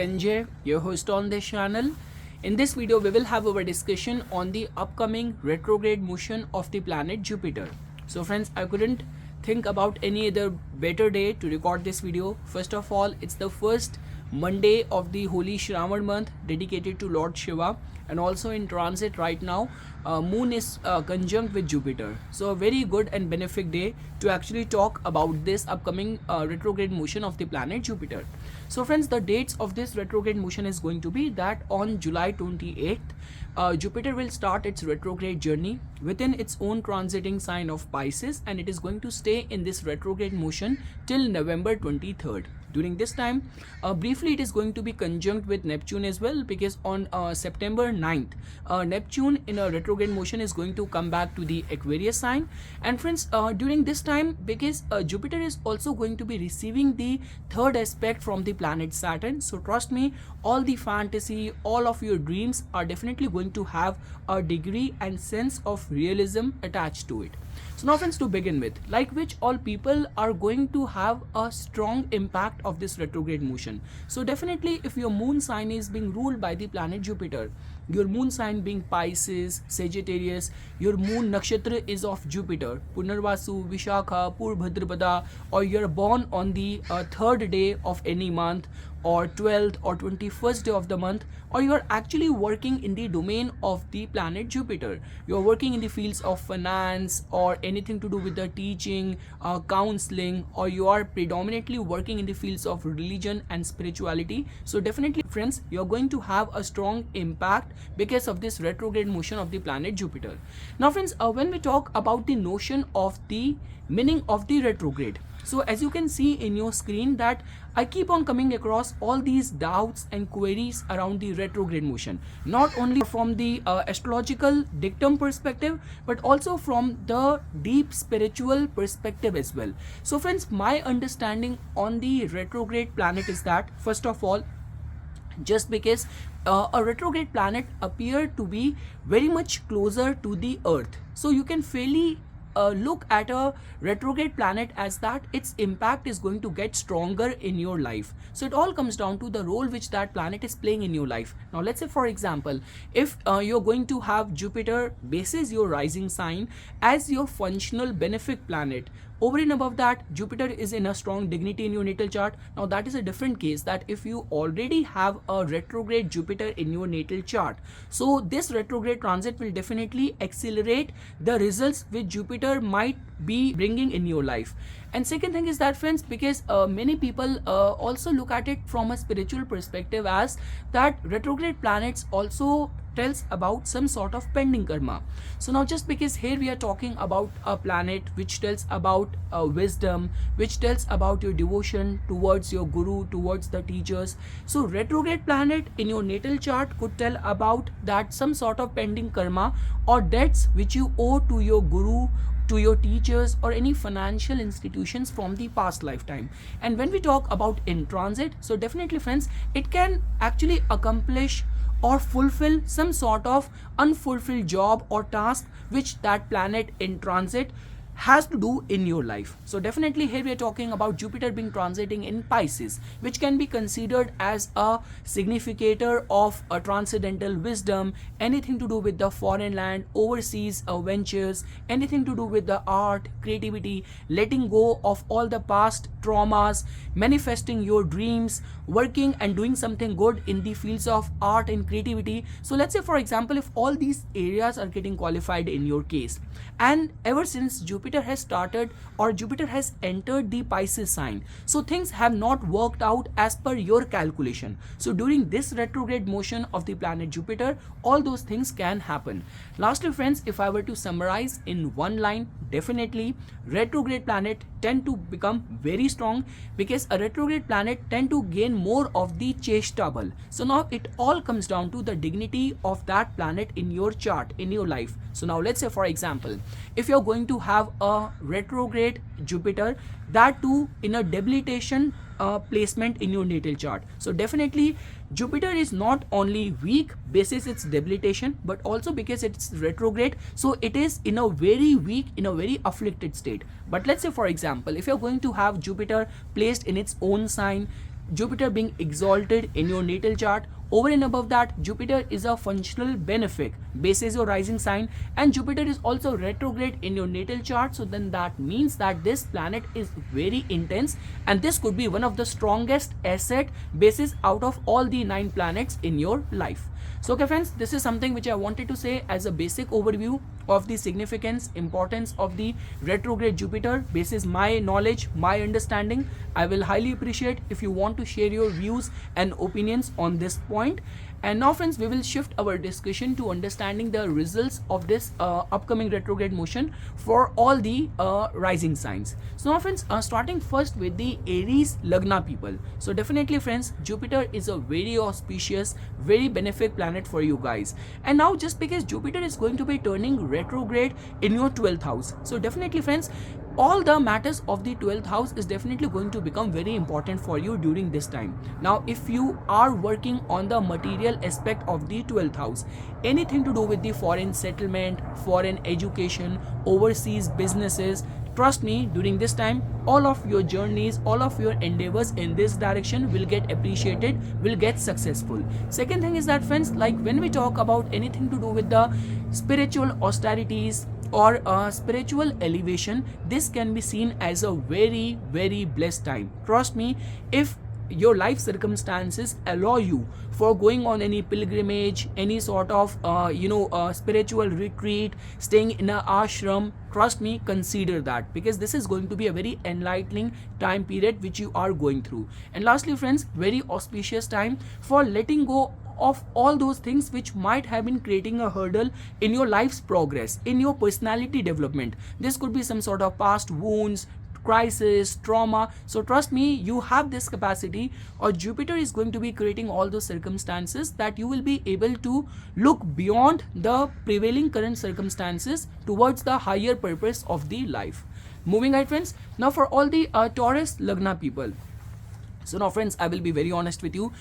Sanjay, your host on this channel. In this video, we will have our discussion on the upcoming retrograde motion of the planet Jupiter. So friends, I couldn't think about any other better day to record this video. First of all, it's the first Monday of the holy Shravan month dedicated to Lord Shiva, and also in transit right now. Moon is conjunct with Jupiter, so a very good and benefic day to actually talk about this upcoming retrograde motion of the planet Jupiter. So friends, the dates of this retrograde motion is going to be that on July 28th, Jupiter will start its retrograde journey within its own transiting sign of Pisces, and it is going to stay in this retrograde motion till November 23rd. During this time, briefly it is going to be conjunct with Neptune as well, because on September 9th, Neptune in a retrograde motion is going to come back to the Aquarius sign. And friends, during this time, because Jupiter is also going to be receiving the third aspect from the planet Saturn, so trust me, all the fantasy, all of your dreams are definitely going to have a degree and sense of realism attached to it. So now friends, to begin with, like which all people are going to have a strong impact of this retrograde motion. So definitely, if your moon sign is being ruled by the planet Jupiter, your moon sign being Pisces, Sagittarius, your moon nakshatra is of Jupiter, Punarvasu, Vishakha, Purvabhadrapada, or you're born on the third day of any month, or 12th or 21st day of the month, or you are actually working in the domain of the planet Jupiter. You are working in the fields of finance or anything to do with the teaching, counseling, or you are predominantly working in the fields of religion and spirituality. So definitely friends, you are going to have a strong impact because of this retrograde motion of the planet Jupiter. Now friends, when we talk about the notion of the meaning of the retrograde, so as you can see in your screen that I keep on coming across all these doubts and queries around the retrograde motion, not only from the astrological dictum perspective, but also from the deep spiritual perspective as well. So friends, my understanding on the retrograde planet is that, first of all, just because a retrograde planet appear to be very much closer to the Earth, so you can fairly look at a retrograde planet as that its impact is going to get stronger in your life. So it all comes down to the role which that planet is playing in your life. Now let's say, for example, if you're going to have Jupiter bases your rising sign as your functional benefic planet, over and above that, Jupiter is in a strong dignity in your natal chart. Now that is a different case, that if you already have a retrograde Jupiter in your natal chart, so this retrograde transit will definitely accelerate the results which Jupiter might be bringing in your life. And second thing is that friends, because many people also look at it from a spiritual perspective as that retrograde planets also tells about some sort of pending karma. So now just because here we are talking about a planet which tells about wisdom, which tells about your devotion towards your guru, towards the teachers, so retrograde planet in your natal chart could tell about that some sort of pending karma or debts which you owe to your guru, to your teachers, or any financial institutions from the past lifetime. And when we talk about in transit, so definitely friends, it can actually accomplish or fulfill some sort of unfulfilled job or task which that planet in transit has to do in your life. So definitely here we are talking about Jupiter being transiting in Pisces, which can be considered as a significator of a transcendental wisdom, anything to do with the foreign land, overseas ventures, anything to do with the art, creativity, letting go of all the past traumas, manifesting your dreams, working and doing something good in the fields of art and creativity. So let's say, for example, if all these areas are getting qualified in your case, and ever since Jupiter has started or Jupiter has entered the Pisces sign, so things have not worked out as per your calculation. So during this retrograde motion of the planet Jupiter, all those things can happen. Lastly friends, if I were to summarize in one line, definitely retrograde planet tend to become very strong because a retrograde planet tend to gain more of the cheshta bal. So now it all comes down to the dignity of that planet in your chart, in your life. So now let's say, for example, if you're going to have a retrograde Jupiter, that too in a debilitation placement in your natal chart, so definitely Jupiter is not only weak basis its debilitation, but also because it's retrograde, so it is in a very weak, in a very afflicted state. But let's say, for example, if you're going to have Jupiter placed in its own sign, Jupiter being exalted in your natal chart. Over and above that, Jupiter is a functional benefic basis your rising sign, and Jupiter is also retrograde in your natal chart. So then that means that this planet is very intense, and this could be one of the strongest asset basis out of all the 9 planets in your life. So okay friends, this is something which I wanted to say as a basic overview of the significance, importance of the retrograde Jupiter basis my knowledge, my understanding. I will highly appreciate if you want to share your views and opinions on this point. And now friends, we will shift our discussion to understanding the results of this upcoming retrograde motion for all the rising signs. So now friends, starting first with the Aries Lagna people. So definitely friends, Jupiter is a very auspicious, very benefic planet for you guys. And now just because Jupiter is going to be turning retrograde in your 12th house, so definitely friends, all the matters of the 12th house is definitely going to become very important for you during this time. Now if you are working on the material aspect of the 12th house, anything to do with the foreign settlement, foreign education, overseas businesses, trust me, during this time all of your journeys, all of your endeavors in this direction will get appreciated, will get successful. Second thing is that friends, like when we talk about anything to do with the spiritual austerities or spiritual elevation, this can be seen as a very, very blessed time. Trust me, if your life circumstances allow you for going on any pilgrimage, any sort of spiritual retreat, staying in an ashram, trust me, consider that, because this is going to be a very enlightening time period which you are going through. And lastly friends, very auspicious time for letting go of all those things which might have been creating a hurdle in your life's progress, in your personality development. This could be some sort of past wounds, crisis, trauma. So trust me, you have this capacity, or Jupiter is going to be creating all those circumstances that you will be able to look beyond the prevailing current circumstances towards the higher purpose of the life. Moving ahead friends, now for all the Taurus Lagna people. So now friends, I will be very honest with you.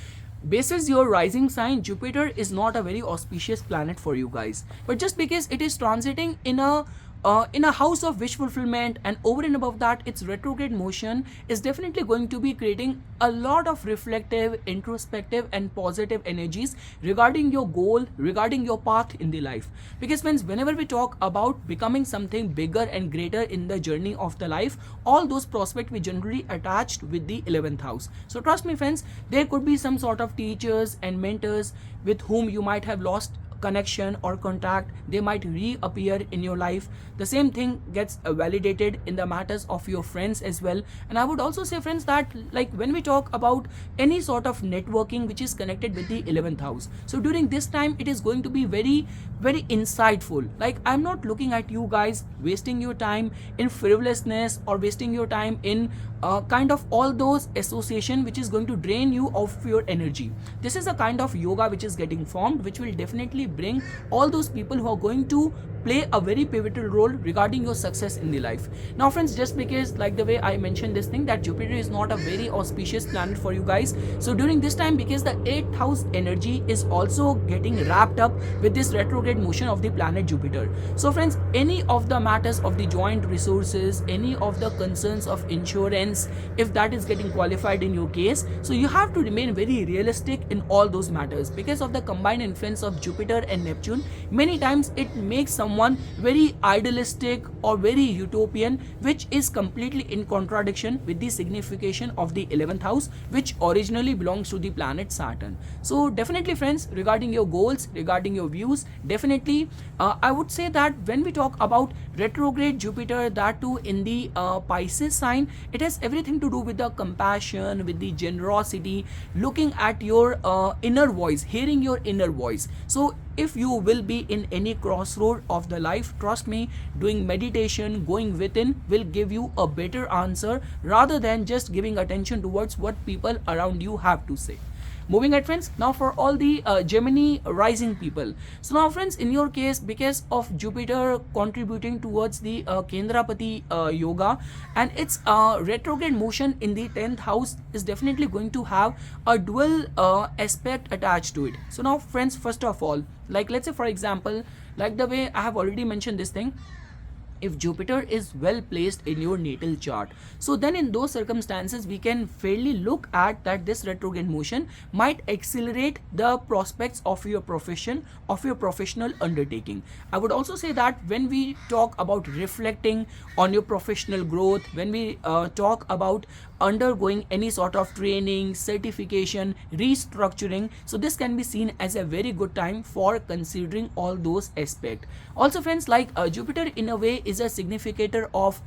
Basis your rising sign, Jupiter is not a very auspicious planet for you guys. But just because it is transiting in a house of wish fulfillment, and over and above that, its retrograde motion is definitely going to be creating a lot of reflective, introspective and positive energies regarding your goal, regarding your path in the life. Because friends, whenever we talk about becoming something bigger and greater in the journey of the life, all those prospects we generally attached with the 11th house. So trust me friends, there could be some sort of teachers and mentors with whom you might have lost connection or contact. They might reappear in your life. The same thing gets validated in the matters of your friends as well. And I would also say friends that, like when we talk about any sort of networking which is connected with the 11th house, so during this time it is going to be very, very insightful. Like I'm not looking at you guys wasting your time in frivolousness or wasting your time in kind of all those association which is going to drain you of your energy. This is a kind of yoga which is getting formed, which will definitely bring all those people who are going to play a very pivotal role regarding your success in the life. Now friends, just because like the way I mentioned this thing that Jupiter is not a very auspicious planet for you guys, so during this time, because the 8th house energy is also getting wrapped up with this retrograde motion of the planet Jupiter. So friends, any of the matters of the joint resources, any of the concerns of insurance, if that is getting qualified in your case, so you have to remain very realistic in all those matters. Because of the combined influence of Jupiter and Neptune, many times it makes someone very idealistic or very utopian, which is completely in contradiction with the signification of the 11th house, which originally belongs to the planet Saturn. So definitely friends, regarding your goals, regarding your views, definitely I would say that when we talk about retrograde Jupiter, that too in the Pisces sign, it has everything to do with the compassion, with the generosity, looking at your inner voice, hearing your inner voice. So if you will be in any crossroad of the life, trust me, doing meditation, going within will give you a better answer rather than just giving attention towards what people around you have to say. Moving ahead friends, now for all the Gemini rising people. So now friends, in your case, because of Jupiter contributing towards the Kendrapati yoga and its retrograde motion in the 10th house is definitely going to have a dual aspect attached to it. So now friends, first of all, like let's say for example, like the way I have already mentioned this thing, if Jupiter is well placed in your natal chart. So then in those circumstances we can fairly look at that this retrograde motion might accelerate the prospects of your profession, of your professional undertaking. I would also say that when we talk about reflecting on your professional growth, when we talk about undergoing any sort of training, certification, restructuring, so this can be seen as a very good time for considering all those aspects. Also friends, like Jupiter in a way is a significator of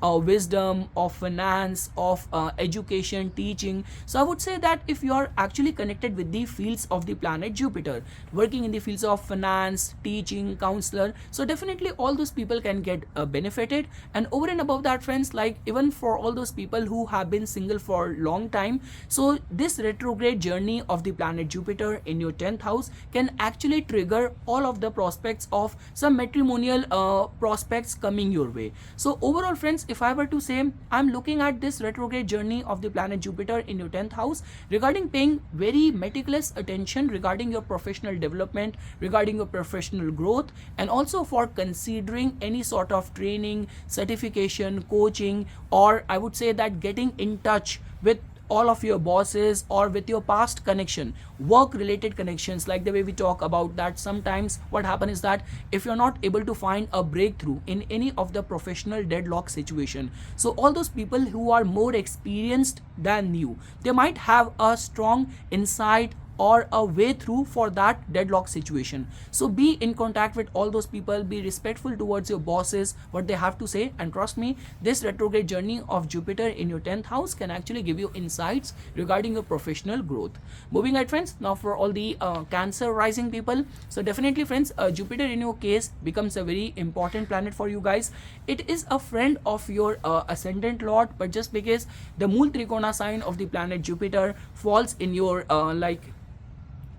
wisdom, of finance, of education, teaching. So I would say that if you are actually connected with the fields of the planet Jupiter, working in the fields of finance, teaching, counselor, so definitely all those people can get benefited. And over and above that friends, like even for all those people who have been single for a long time, so this retrograde journey of the planet Jupiter in your 10th house can actually trigger all of the prospects of some matrimonial prospects coming your way. So overall friends, if I were to say, I'm looking at this retrograde journey of the planet Jupiter in your 10th house regarding paying very meticulous attention regarding your professional development, regarding your professional growth, and also for considering any sort of training, certification, coaching, or I would say that getting in touch with all of your bosses or with your past connection, work related connections. Like the way we talk about that, sometimes what happens is that if you're not able to find a breakthrough in any of the professional deadlock situation, so all those people who are more experienced than you, they might have a strong insight or a way through for that deadlock situation. So be in contact with all those people, be respectful towards your bosses, what they have to say, and trust me, this retrograde journey of Jupiter in your 10th house can actually give you insights regarding your professional growth. Moving ahead friends, now for all the Cancer rising people, so definitely friends, Jupiter in your case becomes a very important planet for you guys. It is a friend of your ascendant lord, but just because the Mool Trikona sign of the planet Jupiter falls in your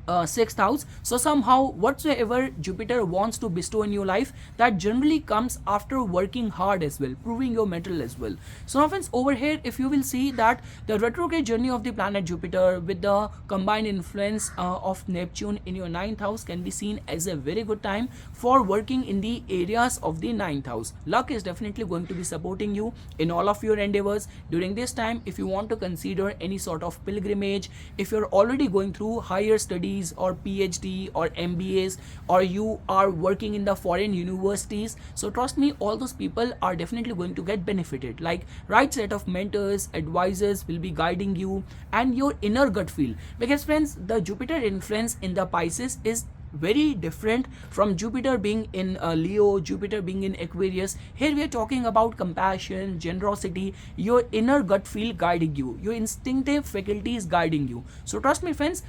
6th house, so somehow whatsoever Jupiter wants to bestow in your life, that generally comes after working hard as well, proving your mettle as well. So now friends, over here if you will see that the retrograde journey of the planet Jupiter with the combined influence of Neptune in your 9th house can be seen as a very good time for working in the areas of the 9th house. Luck is definitely going to be supporting you in all of your endeavors during this time. If you want to consider any sort of pilgrimage, if you're already going through higher studies or PhD or MBAs, or you are working in the foreign universities, so trust me, all those people are definitely going to get benefited. Like right set of mentors, advisors will be guiding you and your inner gut feel, because friends, the Jupiter influence in the Pisces is very different from Jupiter being in Leo, Jupiter being in Aquarius. Here we are talking about compassion, generosity, your inner gut feel guiding you, your instinctive faculties guiding you. So trust me friends,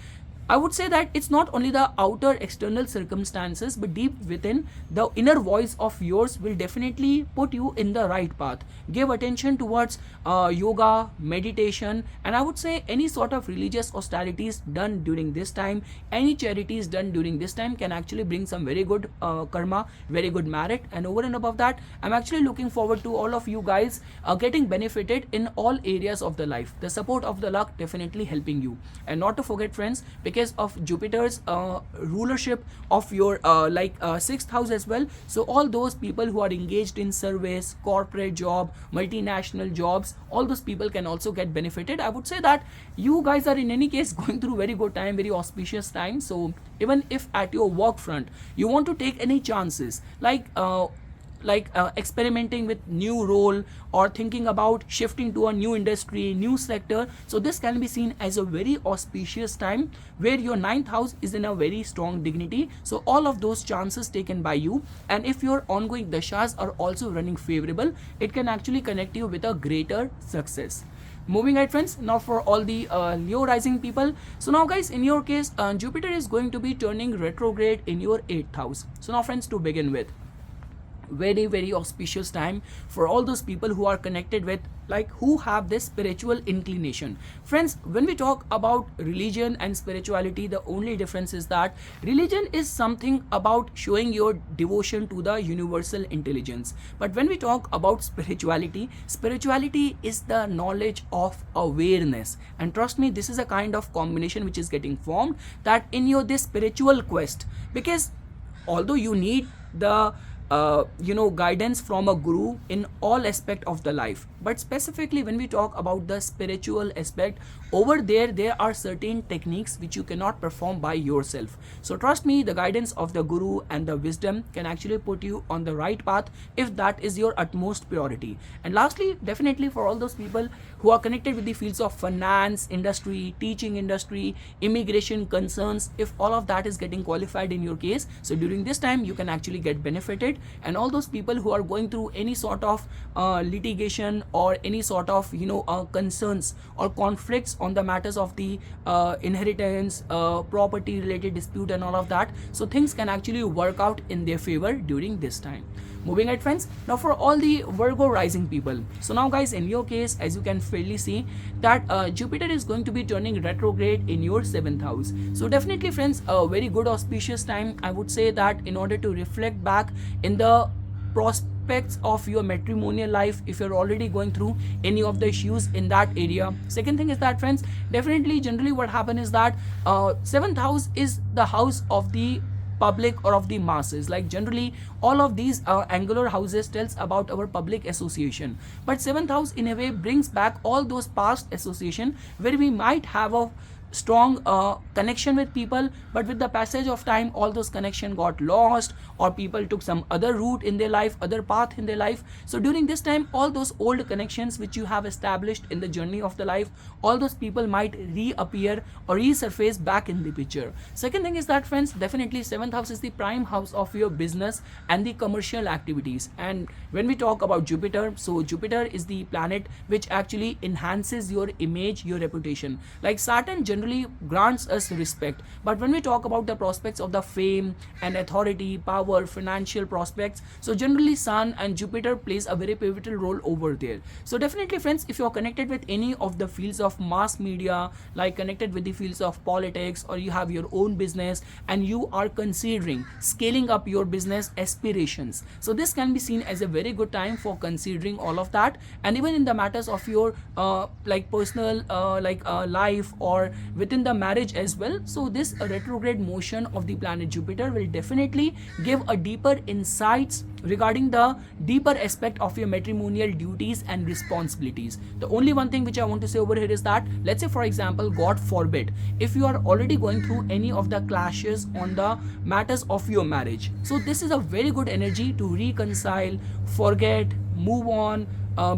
I would say that it's not only the outer external circumstances, but deep within, the inner voice of yours will definitely put you in the right path. Give attention towards yoga, meditation, and I would say any sort of religious austerities done during this time, any charities done during this time can actually bring some very good karma, very good merit. And over and above that, I'm actually looking forward to all of you guys getting benefited in all areas of the life. The support of the luck definitely helping you. And not to forget friends, because of Jupiter's rulership of your 6th house as well, so all those people who are engaged in service, corporate job, multinational jobs, all those people can also get benefited. I would say that you guys are in any case going through very good time, very auspicious time. So even if at your work front you want to take any chances, experimenting with new role or thinking about shifting to a new industry, new sector, so this can be seen as a very auspicious time where your 9th house is in a very strong dignity. So all of those chances taken by you, and if your ongoing dashas are also running favorable, it can actually connect you with a greater success. Moving ahead friends, now for all the Leo rising people, so now guys, in your case Jupiter is going to be turning retrograde in your 8th house. So now friends, to begin with, very auspicious time for all those people who are connected with, who have this spiritual inclination. Friends, when we talk about religion and spirituality, the only difference is that religion is something about showing your devotion to the universal intelligence, but when we talk about spirituality, spirituality is the knowledge of awareness. And trust me, this is a kind of combination which is getting formed, that in your this spiritual quest, because although you need the guidance from a guru in all aspect of the life. But specifically when we talk about the spiritual aspect, over there are certain techniques which you cannot perform by yourself. So trust me, the guidance of the guru and the wisdom can actually put you on the right path if that is your utmost priority. And lastly, definitely for all those people who are connected with the fields of finance industry, teaching industry, immigration concerns, if all of that is getting qualified in your case, so during this time you can actually get benefited. And all those people who are going through any sort of litigation or any sort of concerns or conflicts on the matters of the inheritance, property related dispute and all of that, so things can actually work out in their favor during this time. Moving ahead, friends, now for all the Virgo rising people, so now guys, in your case, as you can fairly see that Jupiter is going to be turning retrograde in your 7th house. So definitely friends, a very good auspicious time, I would say, that in order to reflect back in the prospects of your matrimonial life if you're already going through any of the issues in that area. Second thing is that friends, definitely generally what happens is that 7th house is the house of the public or of the masses. Like generally all of these angular houses tells about our public association, but 7th house in a way brings back all those past association where we might have a strong connection with people, but with the passage of time all those connection got lost or people took some other route in their life, other path in their life. So during this time all those old connections which you have established in the journey of the life, all those people might reappear or resurface back in the picture. Second thing is that friends, definitely 7th house is the prime house of your business and the commercial activities. And when we talk about Jupiter, so Jupiter is the planet which actually enhances your image, your reputation. Like Saturn generally grants us respect, but when we talk about the prospects of the fame and authority, power, financial prospects, so generally Sun and Jupiter plays a very pivotal role over there. So definitely friends, if you are connected with any of the fields of mass media, like connected with the fields of politics, or you have your own business and you are considering scaling up your business aspirations, so this can be seen as a very good time for considering all of that. And even in the matters of your personal life or within the marriage as well, so this retrograde motion of the planet Jupiter will definitely give a deeper insights regarding the deeper aspect of your matrimonial duties and responsibilities. The only one thing which I want to say over here is that, let's say for example, God forbid, if you are already going through any of the clashes on the matters of your marriage, so this is a very good energy to reconcile, forget, move on,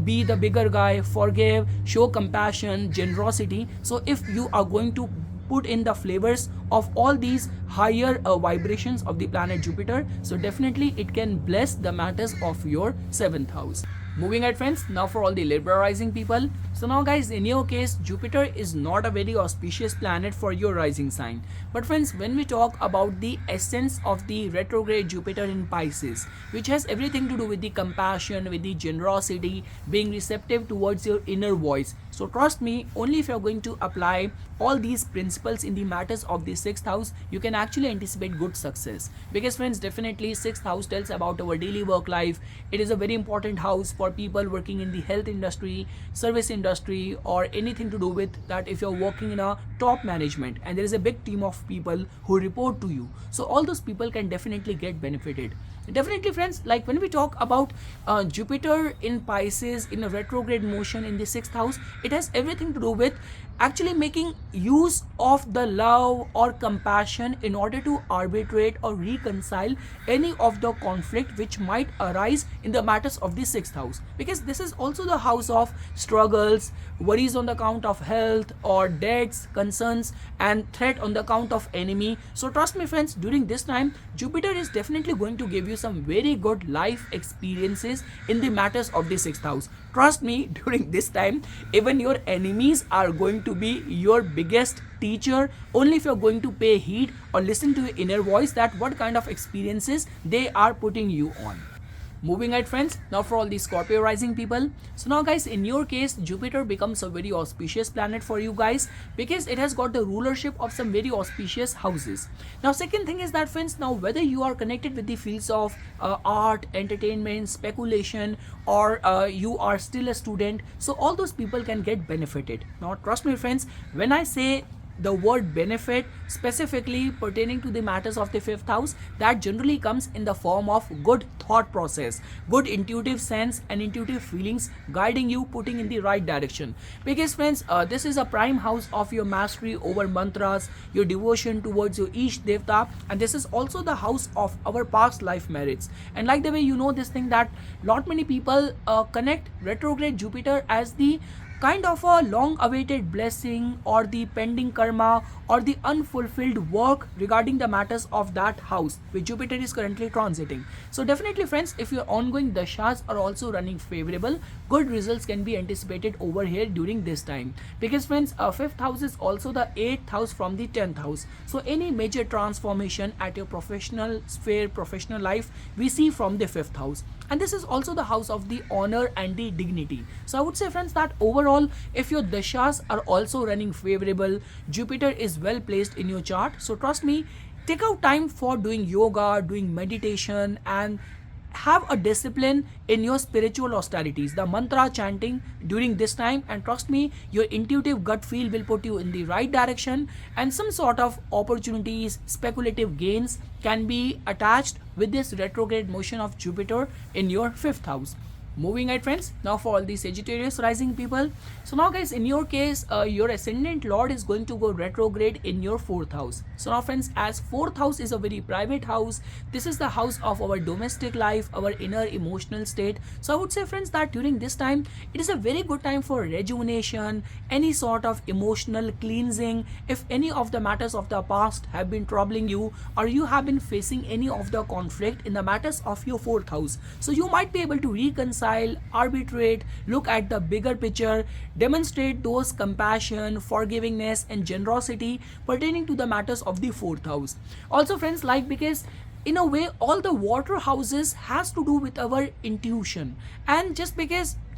be the bigger guy, forgive, show compassion, generosity. So if you are going to put in the flavors of all these higher vibrations of the planet Jupiter, so definitely it can bless the matters of your 7th house. Moving ahead friends, now for all the Libra rising people, so now guys, in your case Jupiter is not a very auspicious planet for your rising sign. But friends, when we talk about the essence of the retrograde Jupiter in Pisces, which has everything to do with the compassion, with the generosity, being receptive towards your inner voice, so trust me, only if you're going to apply all these principles in the matters of the 6th house, you can actually anticipate good success. Because friends, definitely 6th house tells about our daily work life. It is a very important house for people working in the health industry, service industry, or anything to do with that. If you're working in a top management and there is a big team of people who report to you, so all those people can definitely get benefited. Definitely friends, like when we talk about Jupiter in Pisces in a retrograde motion in the 6th house, it has everything to do with actually making use of the love or compassion in order to arbitrate or reconcile any of the conflict which might arise in the matters of the 6th house. Because this is also the house of struggles, worries on the account of health or debts, concerns, and threat on the account of enemy. So trust me friends, during this time Jupiter is definitely going to give you some very good life experiences in the matters of the 6th house. Trust me, during this time even your enemies are going to be your biggest teacher, only if you're going to pay heed or listen to your inner voice that what kind of experiences they are putting you on. Moving ahead friends, now for all the Scorpio rising people, so now guys, in your case Jupiter becomes a very auspicious planet for you guys because it has got the rulership of some very auspicious houses. Now second thing is that friends, now whether you are connected with the fields of art, entertainment, speculation, or you are still a student, so all those people can get benefited. Now trust me friends, when I say the word benefit specifically pertaining to the matters of the fifth house, that generally comes in the form of good thought process, good intuitive sense and intuitive feelings guiding you, putting in the right direction. Because friends, this is a prime house of your mastery over mantras, your devotion towards your Ish Devta, and this is also the house of our past life merits. And like the way you know this thing, that lot many people connect retrograde Jupiter as the kind of a long awaited blessing or the pending karma or the unfulfilled work regarding the matters of that house which Jupiter is currently transiting. So definitely friends, if your ongoing dashas are also running favorable, good results can be anticipated over here during this time. Because friends, fifth house is also the 8th house from the 10th house. So any major transformation at your professional sphere, professional life, we see from the fifth house. And this is also the house of the honor and the dignity. So I would say friends that overall, if your dashas are also running favorable, Jupiter is well placed in your chart. So trust me, take out time for doing yoga, doing meditation, and have a discipline in your spiritual austerities, the mantra chanting during this time. And trust me, your intuitive gut feel will put you in the right direction, and some sort of opportunities, speculative gains can be attached with this retrograde motion of Jupiter in your fifth house. Moving ahead friends, now for all the Sagittarius rising people. So now guys, in your case, your ascendant lord is going to go retrograde in your fourth house. So now friends, as fourth house is a very private house, this is the house of our domestic life, our inner emotional state. So I would say friends that during this time, it is a very good time for rejuvenation, any sort of emotional cleansing. If any of the matters of the past have been troubling you, or you have been facing any of the conflict in the matters of your fourth house, so you might be able to reconcile, arbitrate, look at the bigger picture, demonstrate those compassion, forgivingness and generosity pertaining to the matters of the fourth house. Also friends, like, because in a way all the water houses has to do with our intuition, and just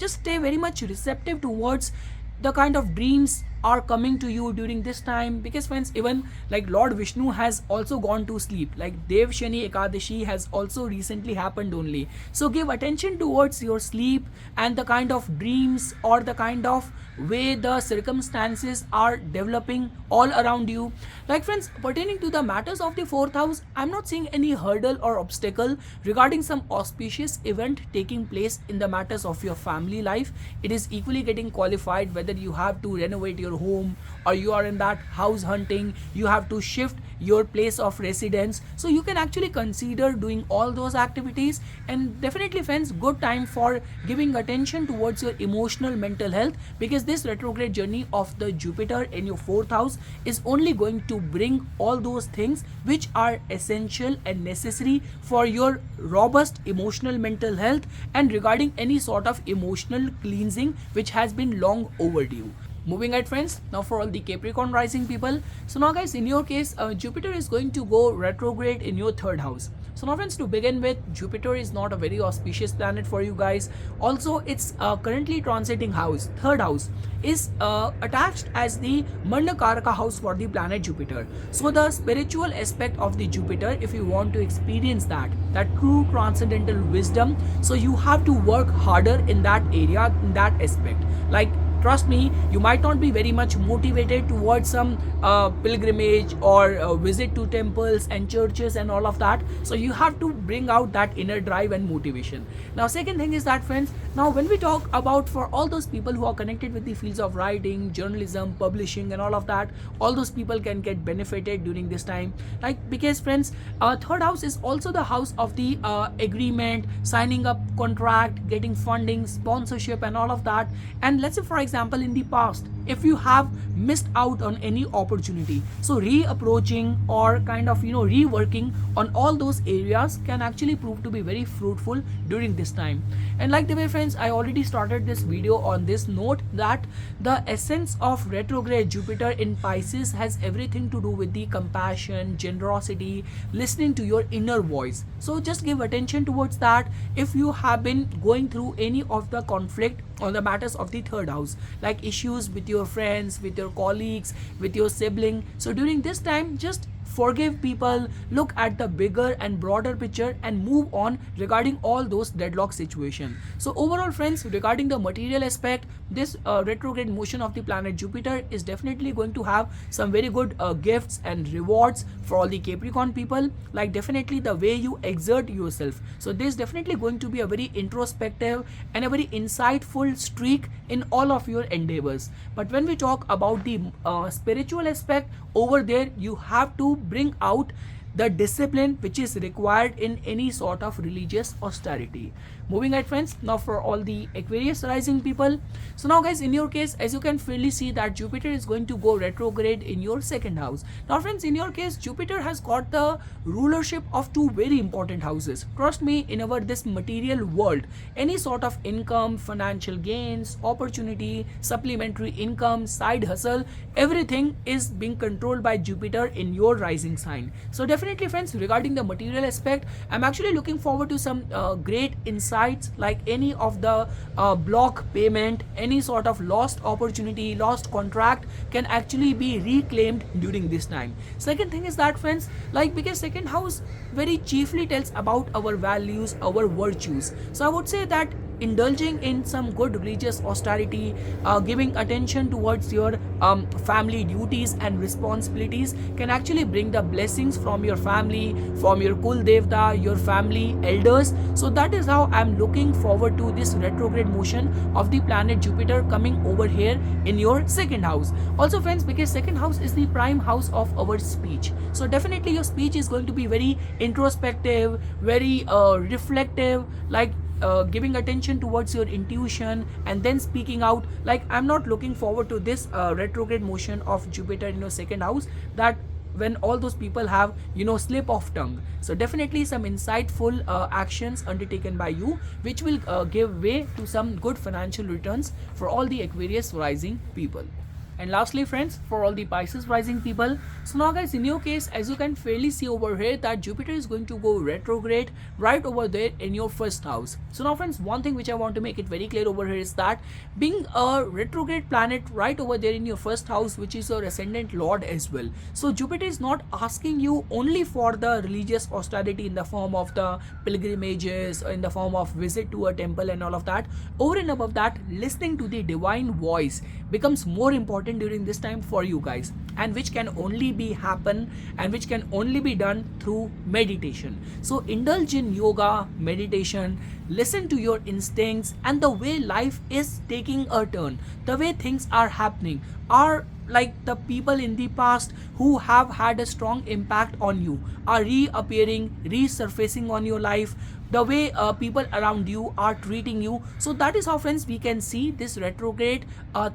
stay very much receptive towards the kind of dreams are coming to you during this time. Because friends, even like Lord Vishnu has also gone to sleep, like Dev Shani Ekadashi has also recently happened only. So give attention towards your sleep and the kind of dreams or the kind of way the circumstances are developing all around you. Like friends, pertaining to the matters of the fourth house, I'm not seeing any hurdle or obstacle regarding some auspicious event taking place in the matters of your family life. It is equally getting qualified whether you have to renovate your home, or you are in that house hunting, you have to shift your place of residence. So you can actually consider doing all those activities. And definitely friends, good time for giving attention towards your emotional mental health, because this retrograde journey of the Jupiter in your fourth house is only going to bring all those things which are essential and necessary for your robust emotional mental health, and regarding any sort of emotional cleansing which has been long overdue. Moving ahead friends, now for all the Capricorn rising people. So now guys, in your case, Jupiter is going to go retrograde in your third house. So now friends, to begin with, Jupiter is not a very auspicious planet for you guys. Also, it's currently transiting house, third house, is attached as the Mandakaraka house for the planet Jupiter. So the spiritual aspect of the Jupiter, if you want to experience that true transcendental wisdom, so you have to work harder in that area, in that aspect. Like, trust me, you might not be very much motivated towards some pilgrimage or visit to temples and churches and all of that. So you have to bring out that inner drive and motivation. Now second thing is that friends, now when we talk about for all those people who are connected with the fields of writing, journalism, publishing and all of that, all those people can get benefited during this time. Like, because friends, third house is also the house of the agreement, signing up contract, getting funding, sponsorship and all of that. And let's say for example, in the past, if you have missed out on any opportunity, so reapproaching or kind of reworking on all those areas can actually prove to be very fruitful during this time. And like the way friends, I already started this video on this note that the essence of retrograde Jupiter in Pisces has everything to do with the compassion, generosity, listening to your inner voice. So just give attention towards that. If you have been going through any of the conflict on the matters of the third house, like issues with your friends, with your colleagues, with your sibling, so during this time just forgive people, look at the bigger and broader picture and move on regarding all those deadlock situation. So overall friends, regarding the material aspect, this retrograde motion of the planet Jupiter is definitely going to have some very good gifts and rewards for all the Capricorn people, like definitely the way you exert yourself. So this is definitely going to be a very introspective and a very insightful streak in all of your endeavors. But when we talk about the spiritual aspect, over there you have to bring out the discipline which is required in any sort of religious austerity. Moving ahead friends, now for all the Aquarius rising people. So now guys, in your case, as you can clearly see that Jupiter is going to go retrograde in your second house. Now friends, in your case, Jupiter has got the rulership of two very important houses. Trust me, in our this material world, any sort of income, financial gains, opportunity, supplementary income, side hustle, everything is being controlled by Jupiter in your rising sign. So definitely friends, regarding the material aspect, I'm actually looking forward to some great insights, like any of the block payment, any sort of lost opportunity, lost contract can actually be reclaimed during this time. Second thing is that friends, like because second house very chiefly tells about our values, our virtues. So I would say that indulging in some good religious austerity, giving attention towards your family duties and responsibilities can actually bring the blessings from your family, from your Kul Devta, your family elders. So that is how I'm looking forward to this retrograde motion of the planet Jupiter coming over here in your second house. Also friends, because second house is the prime house of our speech. So definitely your speech is going to be very introspective, very reflective, like giving attention towards your intuition and then speaking out. Like I'm not looking forward to this retrograde motion of Jupiter in your second house, that when all those people have slip of tongue. So definitely some insightful actions undertaken by you which will give way to some good financial returns for all the Aquarius rising people. And lastly friends, for all the Pisces rising people, so now guys, in your case, as you can fairly see over here that Jupiter is going to go retrograde right over there in your first house. So now friends, one thing which I want to make it very clear over here is that being a retrograde planet right over there in your first house, which is your ascendant lord as well, so Jupiter is not asking you only for the religious austerity in the form of the pilgrimages, or in the form of visit to a temple and all of that. Over and above that, listening to the divine voice becomes more important during this time for you guys, and which can only be happen and which can only be done through meditation. So indulge in yoga, meditation, listen to your instincts and the way life is taking a turn, the way things are happening, are like the people in the past who have had a strong impact on you are reappearing, resurfacing on your life, the way people around you are treating you. So that is how friends we can see this retrograde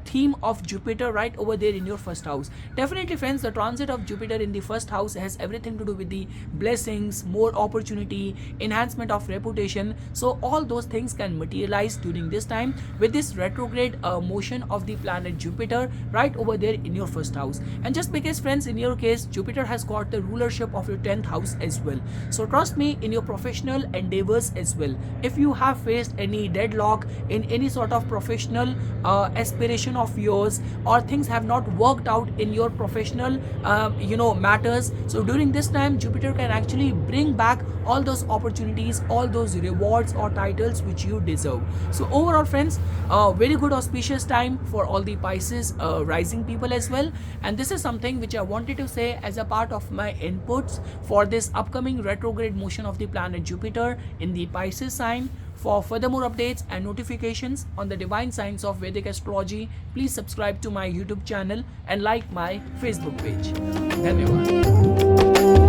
theme of Jupiter right over there in your first house. Definitely friends, the transit of Jupiter in the first house has everything to do with the blessings, more opportunity, enhancement of reputation. So all those things can materialize during this time with this retrograde motion of the planet Jupiter right over there in your first house. And just because friends, in your case, Jupiter has got the rulership of your 10th house as well. So trust me, in your professional endeavors as well, if you have faced any deadlock in any sort of professional aspiration of yours, or things have not worked out in your professional matters, so during this time Jupiter can actually bring back all those opportunities, all those rewards or titles which you deserve. So overall friends, very good auspicious time for all the Pisces rising people as well. And this is something which I wanted to say as a part of my inputs for this upcoming retrograde motion of the planet Jupiter in the Pisces sign. For further more updates and notifications on the divine science of Vedic astrology, please subscribe to my YouTube channel and like my Facebook page. Dhanyawad.